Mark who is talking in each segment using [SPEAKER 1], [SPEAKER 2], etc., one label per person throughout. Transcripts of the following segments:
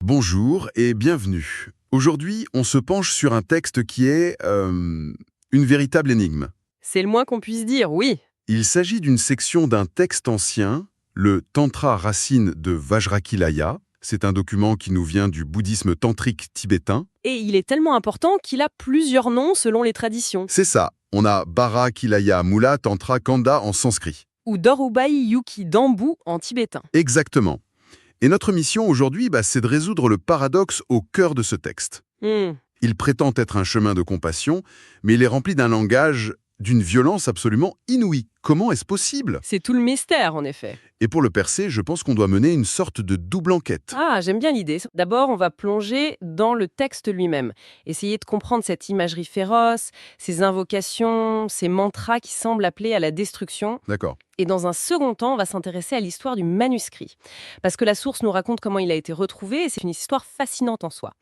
[SPEAKER 1] Bonjour et bienvenue. Aujourd'hui, on se penche sur un texte qui est une véritable énigme.
[SPEAKER 2] C'est le moins qu'on puisse dire, oui.
[SPEAKER 1] Il s'agit d'une section d'un texte ancien, le Tantra Racine de Vajrakilaya. C'est un document qui nous vient du bouddhisme tantrique tibétain.
[SPEAKER 2] Et il est tellement important qu'il a plusieurs noms selon les traditions.
[SPEAKER 1] C'est ça, on a Bharakilaya Mula Tantra Kanda en sanskrit.
[SPEAKER 2] Ou Dorubai Yuki Dambu en tibétain.
[SPEAKER 1] Exactement. Et notre mission aujourd'hui, c'est de résoudre le paradoxe au cœur de ce texte. Il prétend être un chemin de compassion, mais il est rempli d'un langage d'une violence absolument inouïe. Comment est-ce possible?
[SPEAKER 2] C'est tout le mystère, en effet.
[SPEAKER 1] Et pour le percer, je pense qu'on doit mener une sorte de double enquête.
[SPEAKER 2] Ah, j'aime bien l'idée. D'abord, on va plonger dans le texte lui-même. Essayer de comprendre cette imagerie féroce, ces invocations, ces mantras qui semblent appeler à la destruction.
[SPEAKER 1] D'accord.
[SPEAKER 2] Et dans un second temps, on va s'intéresser à l'histoire du manuscrit. Parce que la source nous raconte comment il a été retrouvé et c'est une histoire fascinante en soi.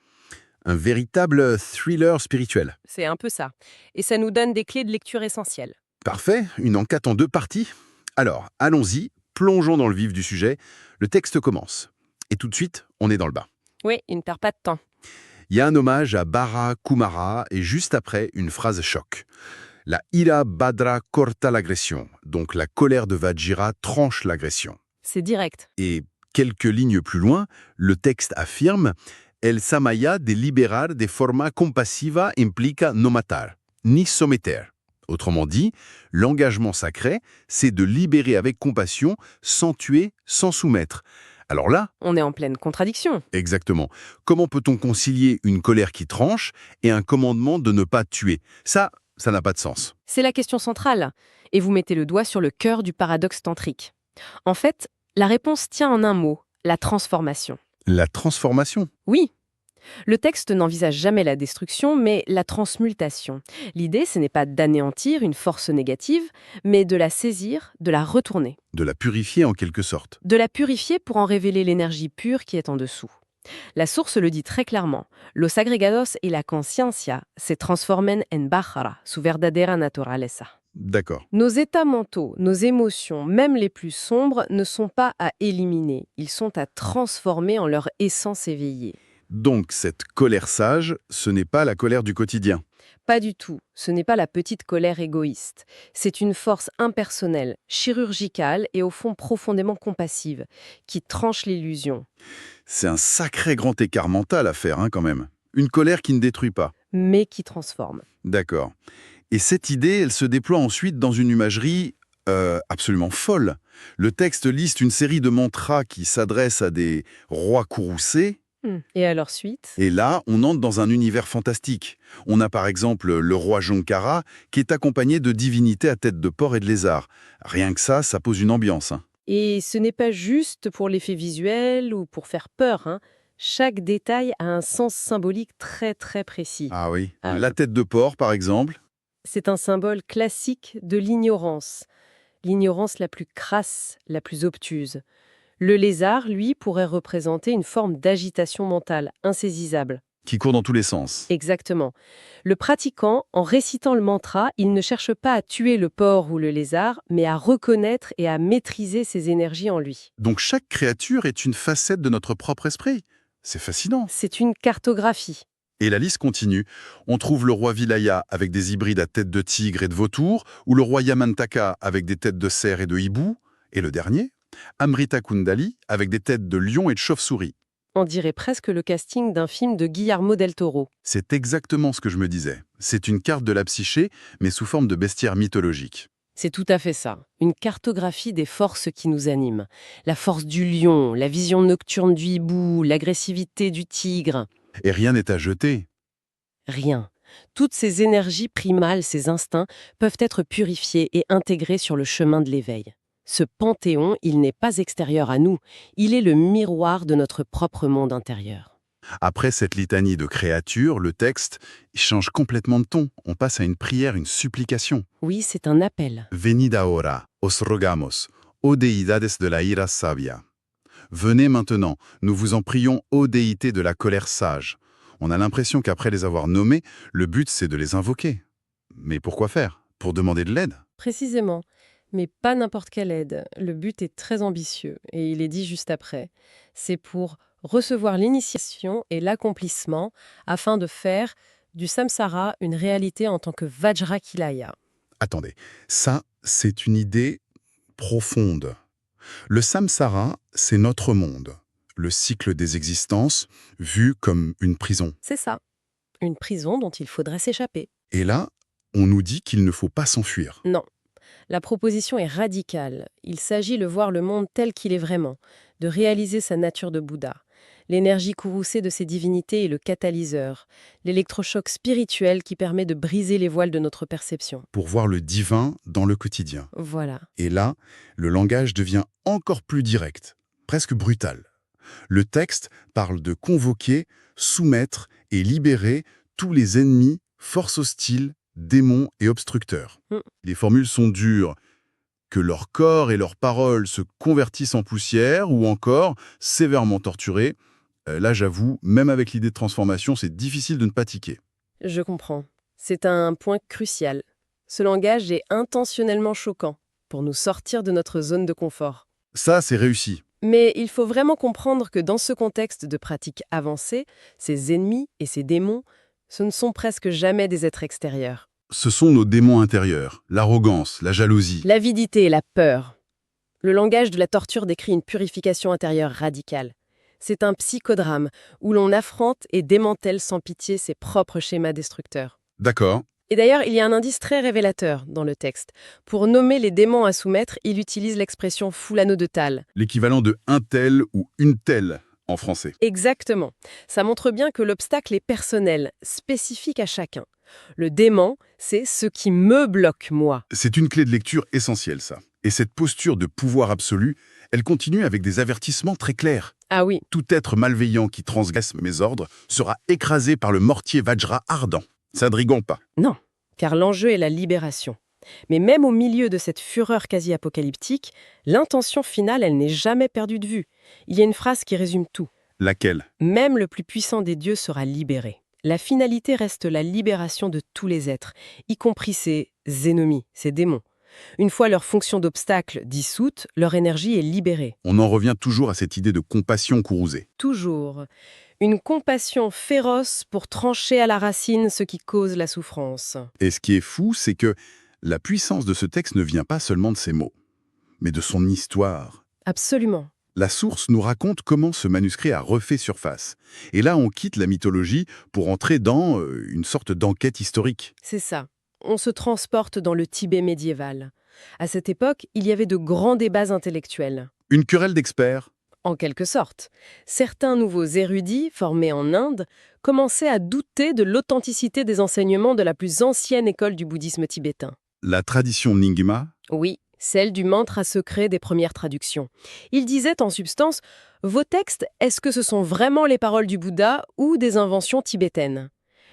[SPEAKER 1] Un véritable thriller spirituel.
[SPEAKER 2] C'est un peu ça. Et ça nous donne des clés de lecture essentielles.
[SPEAKER 1] Parfait, une enquête en deux parties. Alors, allons-y, plongeons dans le vif du sujet. Le texte commence. Et tout de suite, on est dans le bas.
[SPEAKER 2] Oui, il ne perd pas de temps.
[SPEAKER 1] Il y a un hommage à Bara Kumara et juste après, une phrase choc. La ira Badra corta l'agression, donc la colère de Vajira tranche l'agression.
[SPEAKER 2] C'est direct.
[SPEAKER 1] Et quelques lignes plus loin, le texte affirme El samaya de liberar de forma compasiva implica no matar, ni someter. Autrement dit, l'engagement sacré, c'est de libérer avec compassion, sans tuer, sans soumettre. Alors là,
[SPEAKER 2] On est en pleine contradiction.
[SPEAKER 1] exactement, comment peut-on concilier une colère qui tranche et un commandement de ne pas tuer? Ça n'a pas de sens.
[SPEAKER 2] C'est la question centrale. Et vous mettez le doigt sur le cœur du paradoxe tantrique. En fait, la réponse tient en un mot, la transformation.
[SPEAKER 1] La transformation.
[SPEAKER 2] Oui, le texte n'envisage jamais la destruction, mais la transmutation. L'idée, ce n'est pas d'anéantir une force négative, mais de la saisir, de la retourner.
[SPEAKER 1] De la purifier en quelque sorte.
[SPEAKER 2] De la purifier pour en révéler l'énergie pure qui est en dessous. La source le dit très clairement. Los agregados y la conciencia se transformen en bájara, su verdadera naturaleza.
[SPEAKER 1] D'accord.
[SPEAKER 2] Nos états mentaux, nos émotions, même les plus sombres, ne sont pas à éliminer, ils sont à transformer en leur essence éveillée.
[SPEAKER 1] Donc cette colère sage, ce n'est pas la colère du quotidien.
[SPEAKER 2] Pas du tout, ce n'est pas la petite colère égoïste. C'est une force impersonnelle, chirurgicale et au fond profondément compassive, qui tranche l'illusion,
[SPEAKER 1] C'est un sacré grand écart mental à faire, quand même. Une colère qui ne détruit pas.
[SPEAKER 2] mais qui transforme.
[SPEAKER 1] D'accord. Et cette idée, elle se déploie ensuite dans une imagerie absolument folle. Le texte liste une série de mantras qui s'adressent à des rois courroucés.
[SPEAKER 2] Et à leur suite,
[SPEAKER 1] Et là, on entre dans un univers fantastique. On a par exemple le roi Jonkara qui est accompagné de divinités à tête de porc et de lézard. Rien que ça pose une ambiance.
[SPEAKER 2] et ce n'est pas juste pour l'effet visuel ou pour faire peur. Chaque détail a un sens symbolique très très précis.
[SPEAKER 1] Ah oui.
[SPEAKER 2] Ah.
[SPEAKER 1] La tête de porc, par exemple.
[SPEAKER 2] C'est un symbole classique de l'ignorance la plus crasse, la plus obtuse. Le lézard, lui, pourrait représenter une forme d'agitation mentale, insaisissable.
[SPEAKER 1] Qui court dans tous les sens.
[SPEAKER 2] Exactement. Le pratiquant, en récitant le mantra, il ne cherche pas à tuer le porc ou le lézard, mais à reconnaître et à maîtriser ses énergies en lui.
[SPEAKER 1] Donc chaque créature est une facette de notre propre esprit. C'est fascinant.
[SPEAKER 2] C'est une cartographie.
[SPEAKER 1] Et la liste continue. On trouve le roi Vilaya avec des hybrides à tête de tigre et de vautour, ou le roi Yamantaka avec des têtes de cerf et de hibou, et le dernier, Amrita Kundali avec des têtes de lion et de chauve-souris.
[SPEAKER 2] On dirait presque le casting d'un film de Guillermo del Toro.
[SPEAKER 1] C'est exactement ce que je me disais. C'est une carte de la psyché, mais sous forme de bestiaire mythologique.
[SPEAKER 2] C'est tout à fait ça. Une cartographie des forces qui nous animent. La force du lion, la vision nocturne du hibou, l'agressivité du tigre.
[SPEAKER 1] Et rien n'est à jeter.
[SPEAKER 2] Rien. Toutes ces énergies primales, ces instincts, peuvent être purifiés et intégrés sur le chemin de l'éveil. Ce panthéon, il n'est pas extérieur à nous, il est le miroir de notre propre monde intérieur.
[SPEAKER 1] Après cette litanie de créatures, le texte change complètement de ton. On passe à une prière, une supplication.
[SPEAKER 2] Oui, c'est un appel.
[SPEAKER 1] Venid ahora, os rogamos, ô deidades de la ira sabia. Venez maintenant, nous vous en prions, ô déités de la colère sage. On a l'impression qu'après les avoir nommés, le but c'est de les invoquer. Mais pourquoi faire? Pour demander de l'aide?
[SPEAKER 2] Précisément. Mais pas n'importe quelle aide. Le but est très ambitieux, et il est dit juste après. C'est pour recevoir l'initiation et l'accomplissement afin de faire du samsara une réalité en tant que Vajrakilaya.
[SPEAKER 1] Attendez, ça, c'est une idée profonde. Le samsara, c'est notre monde, le cycle des existences, vu comme une prison.
[SPEAKER 2] C'est ça, une prison dont il faudrait s'échapper.
[SPEAKER 1] Et là, on nous dit qu'il ne faut pas s'enfuir.
[SPEAKER 2] Non, la proposition est radicale. Il s'agit de voir le monde tel qu'il est vraiment, de réaliser sa nature de Bouddha. L'énergie courroucée de ses divinités est le catalyseur, l'électrochoc spirituel qui permet de briser les voiles de notre perception.
[SPEAKER 1] Pour voir le divin dans le quotidien.
[SPEAKER 2] Voilà.
[SPEAKER 1] Et là, le langage devient encore plus direct, presque brutal. Le texte parle de convoquer, soumettre et libérer tous les ennemis, forces hostiles, démons et obstructeurs. Les formules sont dures. Que leur corps et leurs paroles se convertissent en poussière ou encore sévèrement torturés. Là, j'avoue, même avec l'idée de transformation, c'est difficile de ne pas tiquer.
[SPEAKER 2] Je comprends. C'est un point crucial. Ce langage est intentionnellement choquant pour nous sortir de notre zone de confort.
[SPEAKER 1] Ça, c'est réussi.
[SPEAKER 2] Mais il faut vraiment comprendre que dans ce contexte de pratique avancée, ces ennemis et ces démons, ce ne sont presque jamais des êtres extérieurs.
[SPEAKER 1] Ce sont nos démons intérieurs, l'arrogance, la jalousie.
[SPEAKER 2] L'avidité et la peur. Le langage de la torture décrit une purification intérieure radicale. C'est un psychodrame où l'on affronte et démantèle sans pitié ses propres schémas destructeurs.
[SPEAKER 1] D'accord.
[SPEAKER 2] Et d'ailleurs, il y a un indice très révélateur dans le texte. Pour nommer les démons à soumettre, il utilise l'expression fulano de tal.
[SPEAKER 1] L'équivalent de un tel ou une telle en français.
[SPEAKER 2] Exactement. Ça montre bien que l'obstacle est personnel, spécifique à chacun. Le démon, c'est ce qui me bloque, moi.
[SPEAKER 1] C'est une clé de lecture essentielle, ça. Et cette posture de pouvoir absolu, elle continue avec des avertissements très clairs.
[SPEAKER 2] Ah oui,
[SPEAKER 1] Tout être malveillant qui transgresse mes ordres sera écrasé par le mortier Vajra ardent. Ça ne rigole pas.
[SPEAKER 2] non, car l'enjeu est la libération. Mais même au milieu de cette fureur quasi-apocalyptique, l'intention finale, elle n'est jamais perdue de vue. Il y a une phrase qui résume tout.
[SPEAKER 1] Laquelle?
[SPEAKER 2] Même le plus puissant des dieux sera libéré. La finalité reste la libération de tous les êtres, y compris ces ennemis, ces démons. Une fois leur fonction d'obstacle dissoute, leur énergie est libérée.
[SPEAKER 1] On en revient toujours à cette idée de compassion courrousée.
[SPEAKER 2] Toujours. Une compassion féroce pour trancher à la racine ce qui cause la souffrance.
[SPEAKER 1] Et ce qui est fou, c'est que la puissance de ce texte ne vient pas seulement de ses mots, mais de son histoire.
[SPEAKER 2] Absolument.
[SPEAKER 1] La source nous raconte comment ce manuscrit a refait surface. Et là, on quitte la mythologie pour entrer dans une sorte d'enquête historique.
[SPEAKER 2] C'est ça. On se transporte dans le Tibet médiéval. À cette époque, il y avait de grands débats intellectuels.
[SPEAKER 1] Une querelle d'experts.
[SPEAKER 2] En quelque sorte. Certains nouveaux érudits, formés en Inde, commençaient à douter de l'authenticité des enseignements de la plus ancienne école du bouddhisme tibétain.
[SPEAKER 1] La tradition Nyingma.
[SPEAKER 2] Oui, celle du mantra secret des premières traductions. Ils disaient en substance « Vos textes, est-ce que ce sont vraiment les paroles du Bouddha ou des inventions tibétaines ?»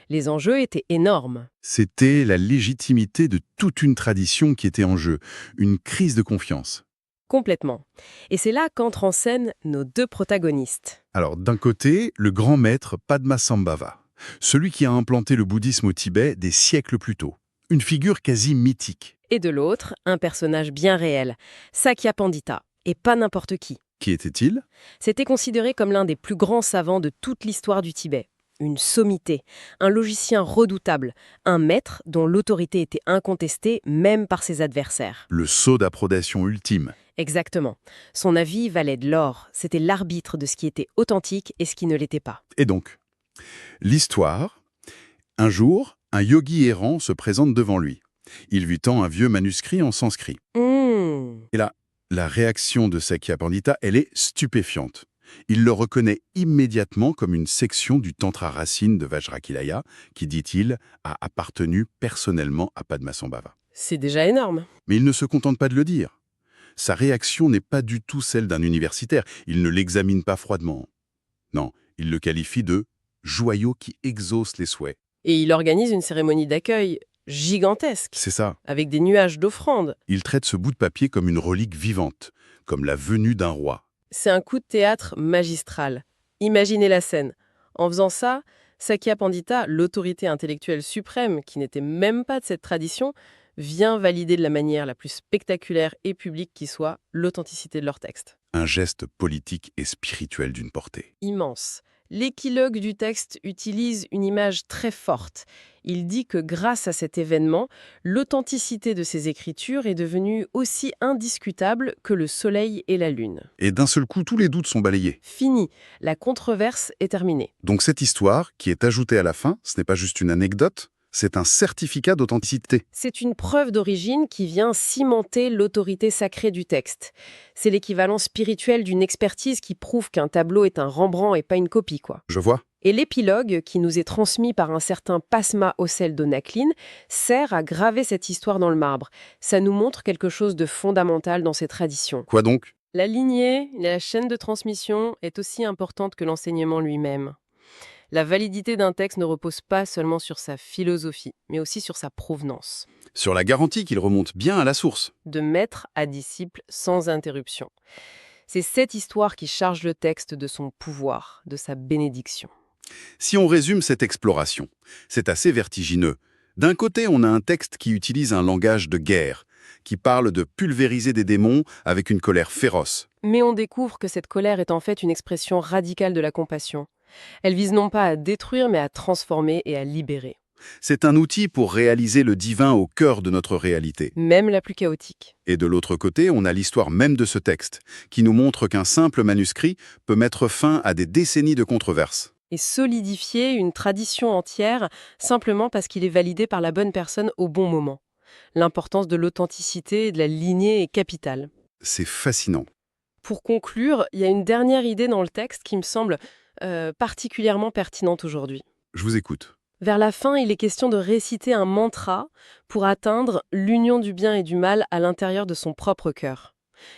[SPEAKER 2] Les enjeux étaient énormes.
[SPEAKER 1] C'était la légitimité de toute une tradition qui était en jeu, une crise de confiance.
[SPEAKER 2] Complètement. Et c'est là qu'entrent en scène nos deux protagonistes.
[SPEAKER 1] Alors, d'un côté, le grand maître Padmasambhava, celui qui a implanté le bouddhisme au Tibet des siècles plus tôt. Une figure quasi mythique.
[SPEAKER 2] Et de l'autre, un personnage bien réel, Sakya Pandita, et pas n'importe qui.
[SPEAKER 1] Qui était-il?
[SPEAKER 2] C'était considéré comme l'un des plus grands savants de toute l'histoire du Tibet. Une sommité, un logicien redoutable, un maître dont l'autorité était incontestée même par ses adversaires.
[SPEAKER 1] Le sceau d'approbation ultime.
[SPEAKER 2] Exactement. Son avis valait de l'or. C'était l'arbitre de ce qui était authentique et ce qui ne l'était pas.
[SPEAKER 1] Et donc, l'histoire, un jour, un yogi errant se présente devant lui. Il lui tend un vieux manuscrit en sanskrit. Et là, la réaction de Sakya Pandita, elle est stupéfiante. Il le reconnaît immédiatement comme une section du Tantra racine de Vajrakilaya, qui, dit-il, a appartenu personnellement à Padmasambhava.
[SPEAKER 2] C'est déjà énorme.
[SPEAKER 1] Mais il ne se contente pas de le dire. Sa réaction n'est pas du tout celle d'un universitaire. Il ne l'examine pas froidement. Non, il le qualifie de « joyau qui exauce les souhaits
[SPEAKER 2] Et il organise une cérémonie d'accueil gigantesque, ».
[SPEAKER 1] C'est ça.
[SPEAKER 2] avec des nuages d'offrandes.
[SPEAKER 1] Il traite ce bout de papier comme une relique vivante, comme la venue d'un roi.
[SPEAKER 2] C'est un coup de théâtre magistral. Imaginez la scène. En faisant ça, Sakya Pandita, l'autorité intellectuelle suprême, qui n'était même pas de cette tradition, vient valider de la manière la plus spectaculaire et publique qui soit l'authenticité de leur texte.
[SPEAKER 1] Un geste politique et spirituel d'une portée.
[SPEAKER 2] Immense. L'épilogue du texte utilise une image très forte. Il dit que grâce à cet événement, l'authenticité de ses écritures est devenue aussi indiscutable que le soleil et la lune.
[SPEAKER 1] Et d'un seul coup, tous les doutes sont balayés.
[SPEAKER 2] Fini, la controverse est terminée.
[SPEAKER 1] Donc cette histoire, qui est ajoutée à la fin, ce n'est pas juste une anecdote, c'est un certificat d'authenticité.
[SPEAKER 2] C'est une preuve d'origine qui vient cimenter l'autorité sacrée du texte. C'est l'équivalent spirituel d'une expertise qui prouve qu'un tableau est un Rembrandt et pas une copie, quoi.
[SPEAKER 1] Je vois.
[SPEAKER 2] Et l'épilogue, qui nous est transmis par un certain Pasma Ocel d'Onaclin, sert à graver cette histoire dans le marbre. Ça nous montre quelque chose de fondamental dans ces traditions.
[SPEAKER 1] Quoi donc?
[SPEAKER 2] La lignée, la chaîne de transmission est aussi importante que l'enseignement lui-même. La validité d'un texte ne repose pas seulement sur sa philosophie, mais aussi sur sa provenance.
[SPEAKER 1] Sur la garantie qu'il remonte bien à la source.
[SPEAKER 2] De maître à disciple sans interruption. C'est cette histoire qui charge le texte de son pouvoir, de sa bénédiction.
[SPEAKER 1] Si on résume cette exploration, c'est assez vertigineux. D'un côté, on a un texte qui utilise un langage de guerre, qui parle de pulvériser des démons avec une colère féroce.
[SPEAKER 2] Mais on découvre que cette colère est en fait une expression radicale de la compassion. Elle vise non pas à détruire, mais à transformer et à libérer.
[SPEAKER 1] C'est un outil pour réaliser le divin au cœur de notre réalité.
[SPEAKER 2] Même la plus chaotique.
[SPEAKER 1] Et de l'autre côté, on a l'histoire même de ce texte, qui nous montre qu'un simple manuscrit peut mettre fin à des décennies de controverses.
[SPEAKER 2] Et solidifier une tradition entière simplement parce qu'il est validé par la bonne personne au bon moment. L'importance de l'authenticité et de la lignée est capitale.
[SPEAKER 1] C'est fascinant.
[SPEAKER 2] Pour conclure, il y a une dernière idée dans le texte qui me semble particulièrement pertinente aujourd'hui.
[SPEAKER 1] Je vous écoute.
[SPEAKER 2] Vers la fin, il est question de réciter un mantra pour atteindre l'union du bien et du mal à l'intérieur de son propre cœur.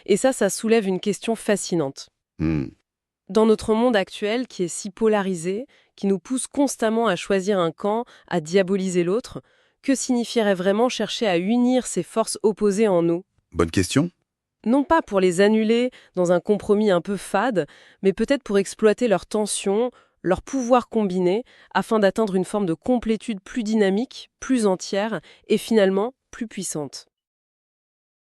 [SPEAKER 2] Et ça soulève une question fascinante. Dans notre monde actuel qui est si polarisé, qui nous pousse constamment à choisir un camp, à diaboliser l'autre, que signifierait vraiment chercher à unir ces forces opposées en nous ?
[SPEAKER 1] Bonne question.
[SPEAKER 2] Non pas pour les annuler dans un compromis un peu fade, mais peut-être pour exploiter leurs tensions, leurs pouvoirs combinés, afin d'atteindre une forme de complétude plus dynamique, plus entière et finalement plus puissante.